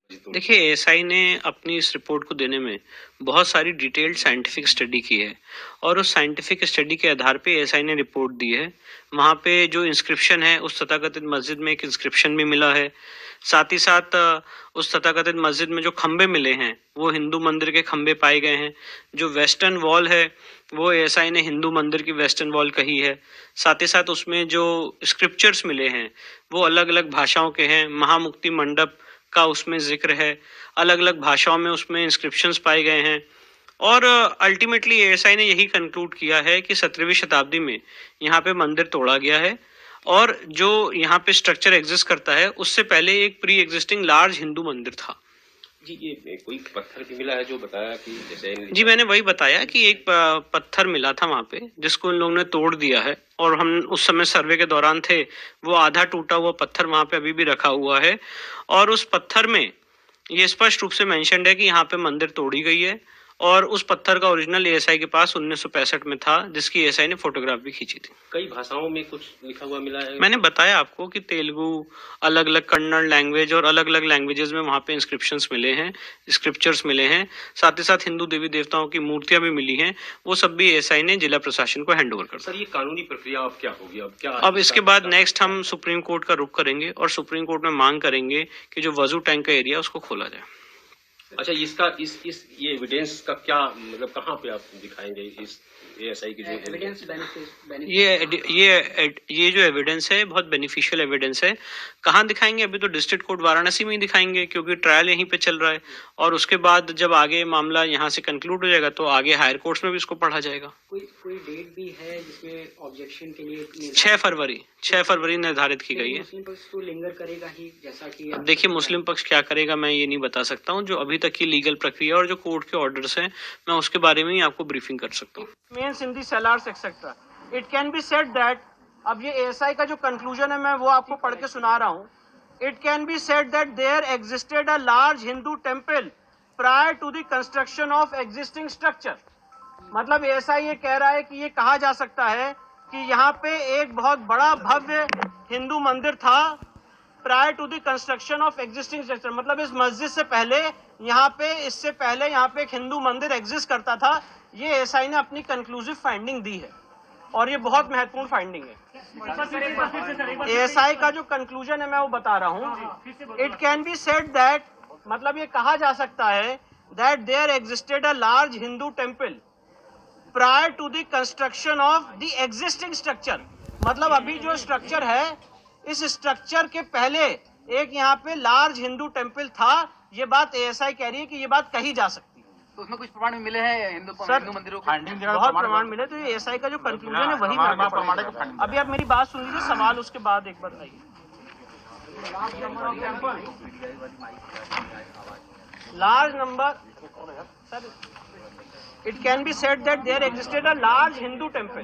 देखिए, एएसआई ने अपनी इस रिपोर्ट को देने में बहुत सारी डिटेल्ड साइंटिफिक स्टडी की है और उस साइंटिफिक स्टडी के आधार पे एएसआई ने रिपोर्ट दी है। वहाँ पे जो इंस्क्रिप्शन है, उस तथाकथित मस्जिद में एक इंस्क्रिप्शन भी मिला है। साथ ही साथ उस तथाकथित मस्जिद में जो खंबे मिले हैं, वो हिंदू मंदिर के खंबे पाए गए हैं। जो वेस्टर्न वॉल है, वो एएसआई ने हिंदू मंदिर की वेस्टर्न वॉल कही है। साथ ही साथ उसमें जो स्क्रिप्चर्स मिले हैं, वो अलग अलग भाषाओं के हैं। महामुक्ति मंडप का उसमें जिक्र है, अलग अलग भाषाओं में उसमें इंस्क्रिप्शंस पाए गए हैं। और अल्टीमेटली एएसआई ने यही कंक्लूड किया है कि 17वीं शताब्दी में यहाँ पे मंदिर तोड़ा गया है और जो यहाँ पे स्ट्रक्चर एग्जिस्ट करता है, उससे पहले एक प्री एग्जिस्टिंग लार्ज हिंदू मंदिर था। जी, ये कोई पत्थर भी मिला है जो बताया कि जैसे जी, मैंने वही बताया कि एक पत्थर मिला था वहाँ पे, जिसको इन लोगों ने तोड़ दिया है और हम उस समय सर्वे के दौरान थे। वो आधा टूटा हुआ पत्थर वहाँ पे अभी भी रखा हुआ है और उस पत्थर में ये स्पष्ट रूप से मेंशन्ड है कि यहाँ पे मंदिर तोड़ी गई है और उस पत्थर का ओरिजिनल एएसआई के पास 1965 में था, जिसकी एएसआई ने फोटोग्राफ भी खींची थी। कई भाषाओं में कुछ लिखा हुआ मिला है। मैंने बताया आपको कि तेलुगु, अलग अलग कन्नड़ लैंग्वेज और अलग अलग लैंग्वेजेस में वहाँ पे इंस्क्रिप्शंस मिले हैं, स्क्रिप्चर्स मिले हैं। साथ ही साथ हिंदू देवी देवताओं की मूर्तियां भी मिली हैं। वो सब भी एएसआई ने जिला प्रशासन को हैंड ओवर कर दिया। सर, ये कानूनी प्रक्रिया अब क्या होगी? अब इसके बाद नेक्स्ट हम सुप्रीम कोर्ट का रुख करेंगे और सुप्रीम कोर्ट में मांग करेंगे कि जो वजू टैंक का एरिया उसको खोला जाए। अच्छा, इसका ये एविडेंस का क्या मतलब, कहाँ पे आप दिखाएंगे इस एएसआई की जो एविडेंस? ये जो एविडेंस है बहुत बेनिफिशियल एविडेंस है। कहाँ दिखाएंगे? अभी तो डिस्ट्रिक्ट कोर्ट वाराणसी में ही दिखाएंगे, क्योंकि ट्रायल यहीं पे चल रहा है और उसके बाद जब आगे मामला यहाँ से कंक्लूड हो जाएगा तो आगे हायर कोर्ट्स में भी इसको पढ़ा जाएगा। कोई डेट भी है जिसमें ऑब्जेक्शन के लिए? 6 फरवरी निर्धारित की गई है। मुस्लिम पक्ष तो लिंगर करेगा ही, जैसा कि अब देखिए, मुस्लिम पक्ष क्या करेगा मैं ये नहीं बता सकता हूँ। जो अभी तक की लीगल प्रक्रिया और जो कोर्ट के ऑर्डर्स हैं, मैं उसके बारे में ही आपको ब्रीफिंग कर सकता हूँ। Means in the cellars etcetera, it can be said that, अब ये एएसआई का जो कंक्लूजन है मैं वो आपको पढ़ के सुना रहा हूँ। It can be said that there existed a large Hindu temple prior to the construction of existing structure. मतलब एएसआई ये कह रहा है कि ये कहा जा सकता है कि यहाँ पे एक बहुत बड़ा भव्य हिंदू मंदिर था prior to the construction of existing structure. मतलब इस मस्जिद से पहले यहाँ पे, इससे पहले यहाँ पे एक हिंदू मंदिर एग्जिस्ट करता था। ये एएसआई ने अपनी कंक्लूसिव फाइंडिंग दी है और ये बहुत महत्वपूर्ण फाइंडिंग है। एएसआई का जो कंक्लूजन है मैं वो बता रहा हूँ। It can be said that, मतलब ये कहा जा सकता है that there existed a large Hindu temple prior to the construction of the existing structure. मतलब अभी जो स्ट्रक्चर है, इस स्ट्रक्चर के पहले एक यहाँ पे लार्ज हिंदू टेम्पल था। ये बात एएसआई कह रही है कि ये बात कही जा सकती है। तो उसमें कुछ प्रमाण मिले हैं हिंदू मंदिरों के? बहुत प्रमाण मिले। तो ये एएसआई का जो कंक्लूजन है वही मैं अभी आप मेरी बात सुन लीजिए, सवाल उसके बाद एक बार आइए। Large number, sir, it can be said that there existed a large Hindu temple.